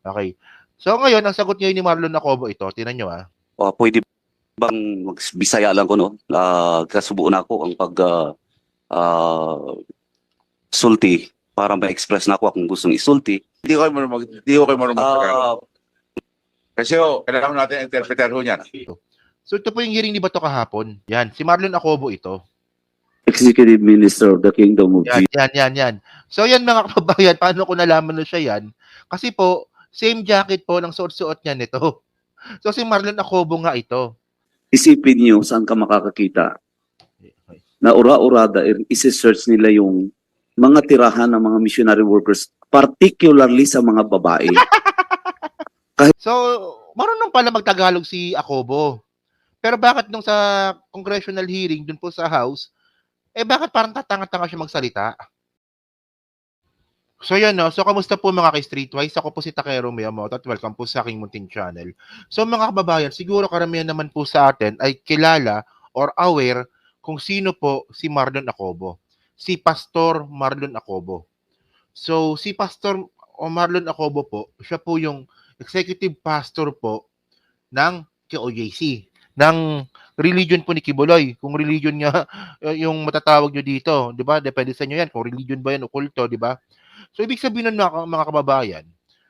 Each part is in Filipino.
Okay. So ngayon, ang sagot ngayon ni Marlon Acobo ito, tingnan nyo Pwede bang magbisaya lang ko, no? Kasubuan ako ang sulti para ma-express na ako kung gustong isulti. Hindi ko kayo marunong magtagalog. Kasi kailangan natin interpreter ho niyan. So ito po yung hearing ni Bato kahapon. Yan, si Marlon Acobo ito. Executive Minister of the Kingdom of Yan. So yan mga kababayan, paano ko nalaman na siya yan? Kasi po, same jacket po ng suot-suot niya nito. So si Marlon Acobo nga ito. Isipin niyo saan ka makakakita na ura-urada, isi-search nila yung mga tirahan ng mga missionary workers, particularly sa mga babae. So, marunong pala magtagalog si Acobo. Pero bakit nung sa congressional hearing dun po sa House, bakit parang tatanga-tanga siya magsalita? So yan no, so kamusta po mga ka-Streetwise? Ako po si Takero Miyamoto at welcome po sa aking munting channel. So mga kababayan, siguro karamihan naman po sa atin ay kilala or aware kung sino po si Marlon Acobo. Si Pastor Marlon Acobo. So si Pastor Marlon Acobo po, siya po yung executive pastor po ng KOJC, ng religion po ni Kibuloy. Kung religion niya yung matatawag nyo dito, di ba? Depende sa inyo yan, kung religion ba yan o kulto, di ba? So, ibig sabihin nun mga kababayan,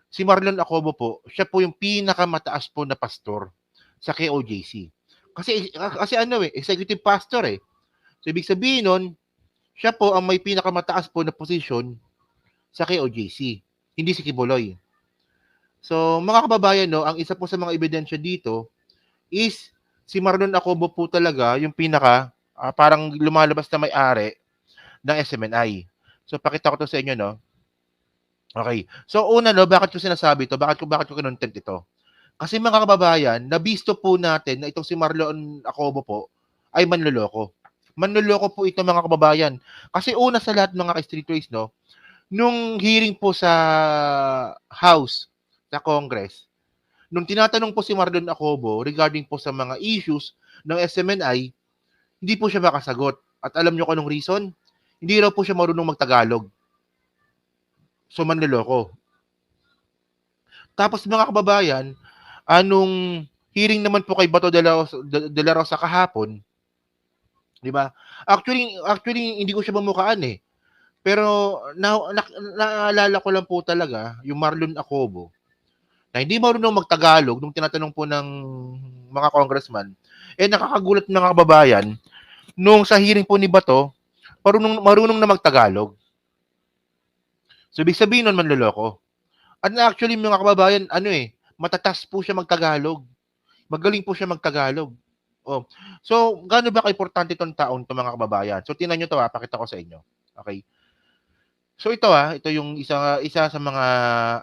si Marlon Acobo po, siya po yung pinakamataas po na pastor sa KOJC. Kasi executive pastor eh. So, ibig sabihin nun, siya po ang may pinakamataas po na posisyon sa KOJC, hindi si Kibuloy. So, mga kababayan, no, ang isa po sa mga ebidensya dito is si Marlon Acobo po talaga yung pinaka parang lumalabas na may-ari ng SMNI. So, pakita ko to sa inyo, no? Okay. So, una, no, bakit ko sinasabi to? Bakit ko kinontent ito? Kasi mga kababayan, nabisto po natin na itong si Marlon Acobo po ay manloloko. Manloloko po ito mga kababayan. Kasi una sa lahat mga ka-Streetwise, no, nung hearing po sa House, sa Congress, nung tinatanong po si Marlon Acobo regarding po sa mga issues ng SMNI, hindi po siya makasagot. At alam nyo kung anong reason? Hindi raw po siya marunong magtagalog. So, manloloko. Tapos mga kababayan, anong hearing naman po kay Bato de la Rosa kahapon, di ba? Actually, hindi ko siya mamukaan eh. Pero naalala ko lang po talaga yung Marlon Acobo na hindi marunong magtagalog nung tinatanong po ng mga congressman, nakakagulat ng mga kababayan nung sa hearing po ni Bato, marunong na magtagalog. So, ibig sabihin nun, manloloko. At actually, mga kababayan, matatas po siya magtagalog. Magaling po siya magtagalog. Oh. So, gaano ba ka-importante itong taon to mga kababayan? So, tingnan nyo to pakita ko sa inyo. Okay. So ito ito yung isa sa mga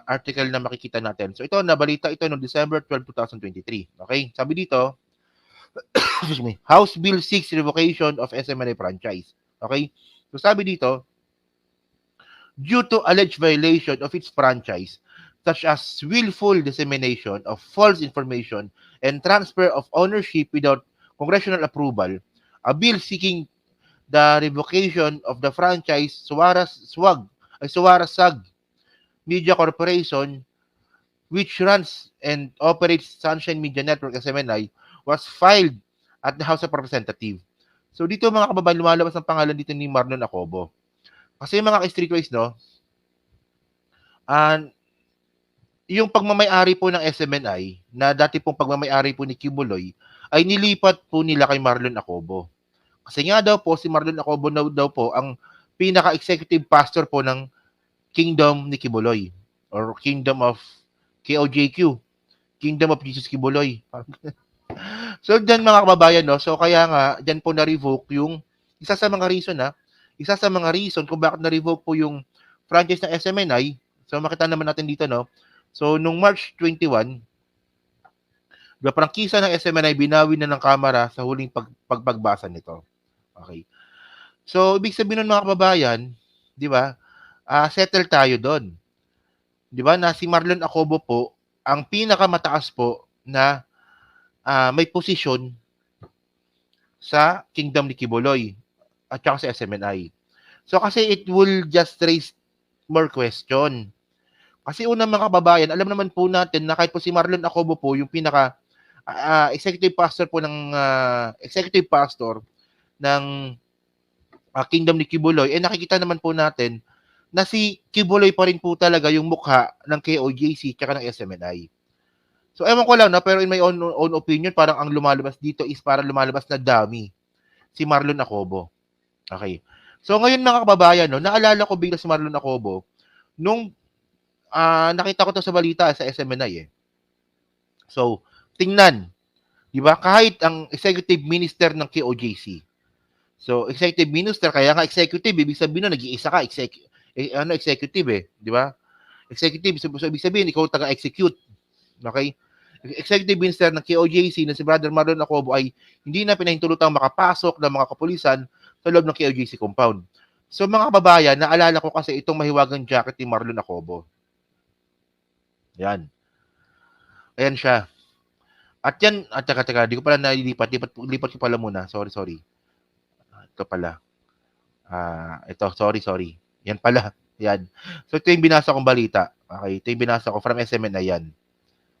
article na makikita natin. So ito nabalita ito noong December 12, 2023. Okay? Sabi dito, excuse me, House Bill 6 revocation of SMNI franchise. Okay? So sabi dito, due to alleged violation of its franchise such as willful dissemination of false information and transfer of ownership without congressional approval, a bill seeking the revocation of the franchise Suara SAG Media Corporation, which runs and operates Sunshine Media Network SMNI, was filed at the House of Representatives. So dito mga kababayan, lumalabas ang pangalan dito ni Marlon Acobo. Kasi mga ka-Streetwise, no, yung pagmamay-ari po ng SMNI, na dati pong pagmamay-ari po ni Kibuloy, ay nilipat po nila kay Marlon Acobo. Kasi nga daw po, si Marlon Acobo daw po ang pinaka-executive pastor po ng Kingdom ni Kibuloy or Kingdom of KOJQ, Kingdom of Jesus Kibuloy. So, dyan mga kababayan, no? So, kaya nga, dyan po na-revoke yung isa sa mga reason kung bakit na-revoke po yung franchise ng SMNI. So, makita naman natin dito, no? So, nung March 21, prangkisa ng SMNI binawi na ng Kamara sa huling pagbasa nito. Okay. So, ibig sabihin nun mga kababayan, di ba, settle tayo doon. Di ba, na si Marlon Acobo po, ang pinakamataas po na may posisyon sa Kingdom ni Kibuloy at saka sa SMNI. So, kasi it will just raise more question. Kasi unang mga kababayan, alam naman po natin na kahit po si Marlon Acobo po, yung pinaka executive pastor po ng executive pastor ng Kingdom ni Kibuloy, nakikita naman po natin na si Kibuloy pa rin po talaga yung mukha ng KOJC tsaka ng SMNI. So ewan ko lang na, pero in my own opinion, parang ang lumalabas dito is parang lumalabas na dummy si Marlon Acobo. Okay. So ngayon mga kababayan, no, naalala ko bigla si Marlon Acobo nung nakita ko to sa balita sa SMNI eh. So, tingnan, 'di ba? Kahit ang executive minister ng KOJC. So, executive minister, kaya nga executive, ibig sabihin na nag-iisa ka, executive eh, 'di ba? Executive, so ibig sabihin ikaw taga-execute. Okay? Executive minister ng KOJC na si Brother Marlon Acobo ay hindi na pinahintulutang makapasok ng mga kapulisan sa loob ng KOJC compound. So mga kababayan, naalala ko kasi itong mahiwagang jacket ni Marlon Acobo. Yan. Ayan siya. At yan, teka, di ko pala nailipat. Lipat ko pala muna. Sorry. Ito pala. Ito, sorry. Yan pala. Yan. So, ito yung binasa kong balita. Okay, ito yung binasa ko from SMN na yan.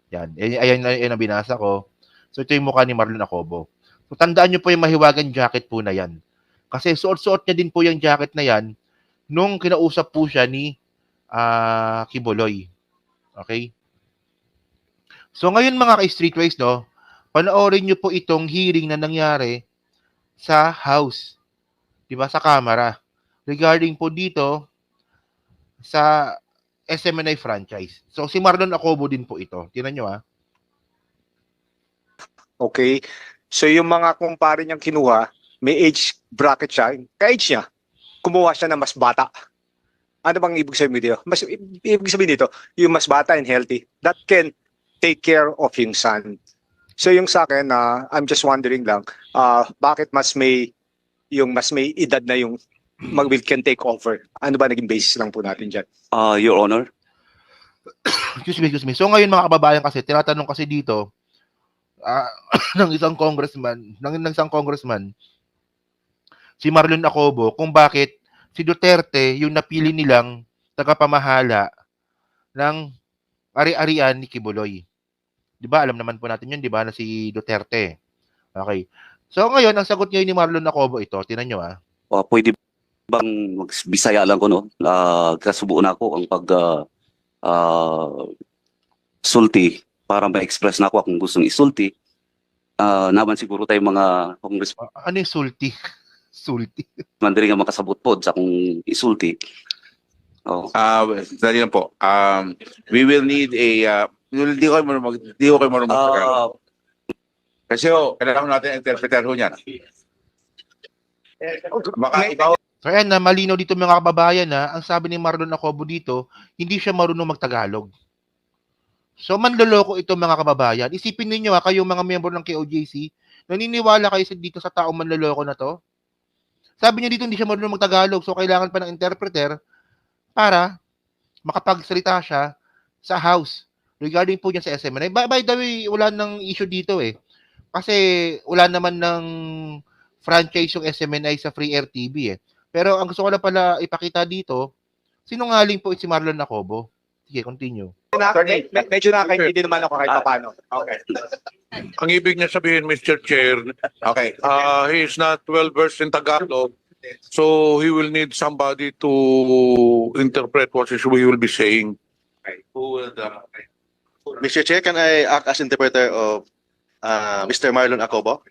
Yan. Ayan ang binasa ko. So, ito yung mukha ni Marlon Acobo. So, tandaan nyo po yung mahiwagang jacket po na yan. Kasi suot-suot niya din po yung jacket na yan nung kinausap po siya ni Kibuloy. Okay? So ngayon mga ka-streetways, no, panoorin nyo po itong hearing na nangyari sa House, di ba, sa Kamara, regarding po dito sa SMNI franchise. So si Marlon Acobo din po ito. Tingnan nyo Okay. So yung mga kumpare niyang kinuha, may age bracket siya. Ka-age niya, kumuha siya ng mas bata. Ano bang ibig sabihin dito? Ibig sabihin dito, yung mas bata and healthy, that can take care of yung son. So yung sa akin, I'm just wondering lang, bakit mas may edad na yung can take over? Ano ba naging basis lang po natin dyan? Your Honor. Excuse me. So ngayon mga kababayan kasi, tinatanong kasi dito, ng isang congressman, si Marlon Acobo, kung bakit si Duterte yung napili nilang tagapamahala ng ari-arian ni Kibuloy. 'Di ba? Alam naman po natin 'yun, 'di ba, na si Duterte. Okay. So ngayon, ang sagot ngayon ni Marlon Acobo ito, tingnan niyo Pwede bang magbisaya lang ko, no? Kasubuan ako ang sulti para ma-express na ako kung gustong isulti. Naman siguro tayong mga congressman ano yung sulti? Sulti. diri nga makasabot pod sa kung isulti. Dali lang po. We will need di ko kayo marunong mag-Tagalog. Kasi kailangan natin interpreter ho niyan. Baka ikaw. So ayan na, malinaw dito mga kababayan ang sabi ni Marlon Acobo dito, hindi siya marunong magtagalog. So manloloko ito mga kababayan. Isipin ninyo kayong mga miyembro ng KOJC, naniniwala kayo dito sa taong manloloko na to? Sabi niya dito hindi siya marunong magtagalog, so kailangan pa ng interpreter para makapagsalita siya sa House regarding po niya sa SMNI. By the way, wala nang issue dito kasi wala naman ng franchise yung SMNI sa Free Air TV Pero ang gusto ko lang pala ipakita dito, sinungaling po si Marlon Acobo. Sige, continue. Medyo nakakaintindi naman ako kahit paano. Okay. Ang ibig niya sabihin, Mr. Chair, Okay. he is not well versed in Tagalog, so he will need somebody to interpret what we will be saying. Who will Mr. Chair, can I act as interpreter of Mr. Marlon Acobo?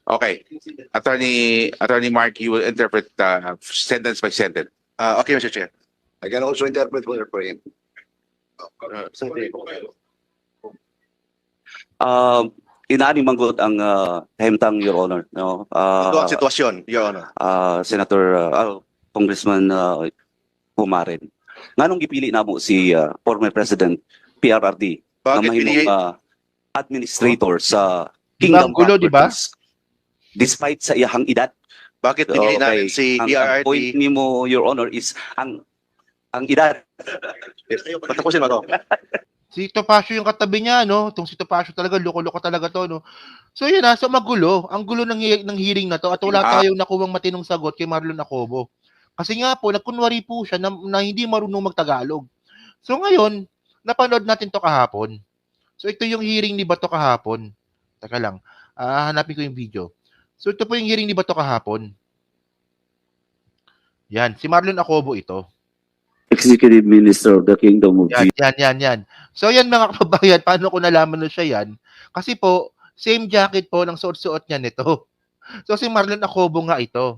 Okay. Attorney Mark, you will interpret sentence by sentence. Okay, Mr. Chair. I can also interpret for him. Inaani manggod ang hemtang, Your Honor, no? Ito ang sitwasyon, Your Honor. Senator Congressman Humaren. Nganong gipili namo si former President PRRD na Bakit pinili? mahimong administrator sa Diba ang Kingdom gulo, diba? Properties despite sa iyahang edad? Bakit pinili namin si Ang point PRRD? nimo, Your Honor, is ang edad. Patapusin mo to. Si Topacio yung katabi niya, no? Itong si Topacio talaga, loko-loko talaga to, no? So yun so magulo. Ang gulo ng hearing na to at wala tayong nakuwang matinong sagot kay Marlon Acobo. Kasi nga po, nagkunwari po siya na hindi marunong magtagalog. So ngayon, napanood natin to kahapon. So ito yung hearing ni Bato kahapon. Teka lang, hanapin ko yung video. So ito po yung hearing ni Bato kahapon. Yan, si Marlon Acobo ito. Executive Minister of the Kingdom of Yan, Jesus. yan. So yan mga kababayan, paano ko nalaman na siya yan? Kasi po, same jacket po ng suot-suot niya nito. So si Marlon Acobo nga ito.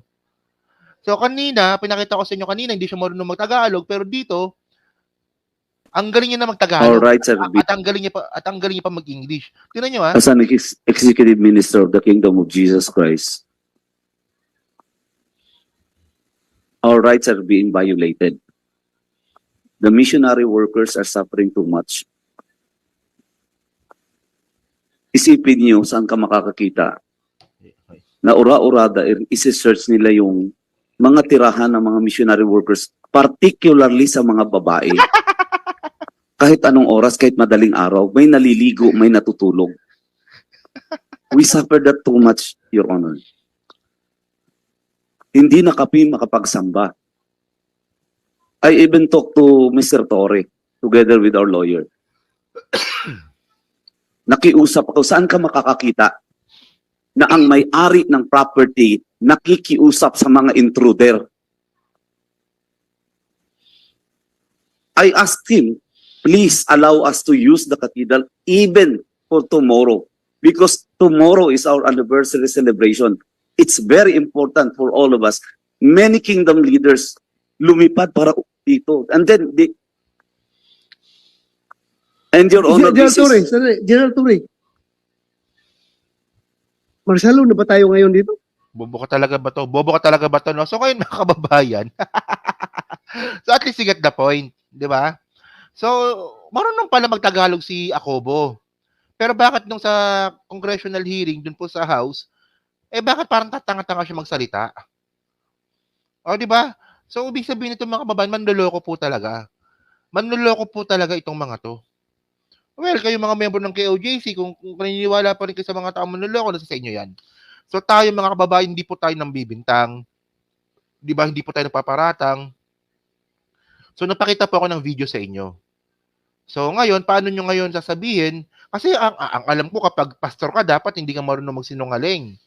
So kanina, pinakita ko sa inyo kanina, hindi siya marunong mag-Tagalog, pero dito, ang galing niya na All mag-Tagalog. right, sir. At ang galing niya pa mag-English. Tingnan niyo As an Executive Minister of the Kingdom of Jesus Christ, our rights are being violated. The missionary workers are suffering too much. Isipin niyo saan ka makakakita na ura-urada, isi-search nila yung mga tirahan ng mga missionary workers, particularly sa mga babae. Kahit anong oras, kahit madaling araw, may naliligo, may natutulog. We suffered that too much, Your Honor. Hindi na kami makapagsamba. I even talked to Mr. Torre, together with our lawyer. Nakiusap ako, saan ka makakakita na ang may-ari ng property nakikiusap sa mga intruder? I asked him, please allow us to use the cathedral even for tomorrow, because tomorrow is our anniversary celebration. It's very important for all of us. Many kingdom leaders lumipad para dito. And then, Your Honor, General Torre. Marcelo, na ba tayo ngayon dito? Bobo ka talaga ba to? Bobo ka talaga ba to? No? So ngayon mga kababayan, so at least you get the point, di ba? So, marunong pala mag-Tagalog si Acobo. Pero bakit nung sa congressional hearing dun po sa House, bakit parang tatanga-tanga siya magsalita? O, di ba? So, ibig sabihin nito mga kababayan, manloloko po talaga. Manloloko po talaga itong mga to. Well, kayo mga member ng KOJC, kung naniniwala pa rin kayo sa mga taong manloloko, nasa sa inyo yan. So, tayo mga kababayan, hindi po tayo nang bibintang. Di ba? Hindi po tayo nagpaparatang. So, napakita po ako ng video sa inyo. So, ngayon, paano nyo ngayon sasabihin? Kasi ang alam ko, kapag pastor ka, dapat hindi ka marunong magsinungaling.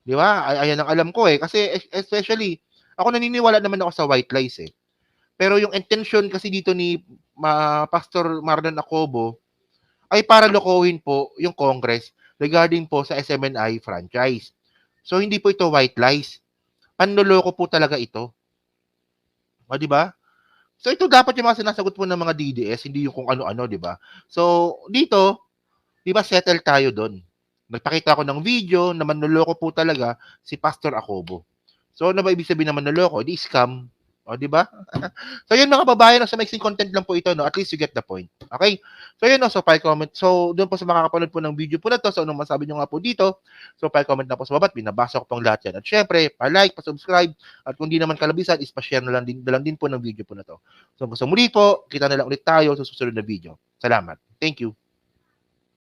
Di ba? Ayan ang alam ko eh. Kasi especially, ako naniniwala naman ako sa white lies eh. Pero yung intention kasi dito ni Pastor Marlon Acobo ay para lokohin po yung Congress regarding po sa SMNI franchise. So, hindi po ito white lies. Panloloko po talaga ito. O, di ba? So, ito dapat yung mga sinasagot po ng mga DDS, hindi yung kung ano-ano, di ba? So, dito, di ba, settle tayo doon. Nagpakita ako ng video na manloloko po talaga si Pastor Acobo. So, ano ba ibig sabihin na manloloko? Di scam. O, di ba? So, yun mga babayan, sa mixing content lang po ito, no? At least you get the point. Okay? So, yun, no? So, comment. So, doon po sa makakapanood po ng video po na to, so, anong masabi nyo nga po dito, so, comment na po sa baba, binabasa ko pong lahat yan. At syempre, pa-like, pa-subscribe, at kung di naman kalabisan, is pa-share na lang din po ng video po na to. So, gusto muli po, kita na lang ulit tayo sa susunod na video. Salamat. Thank you.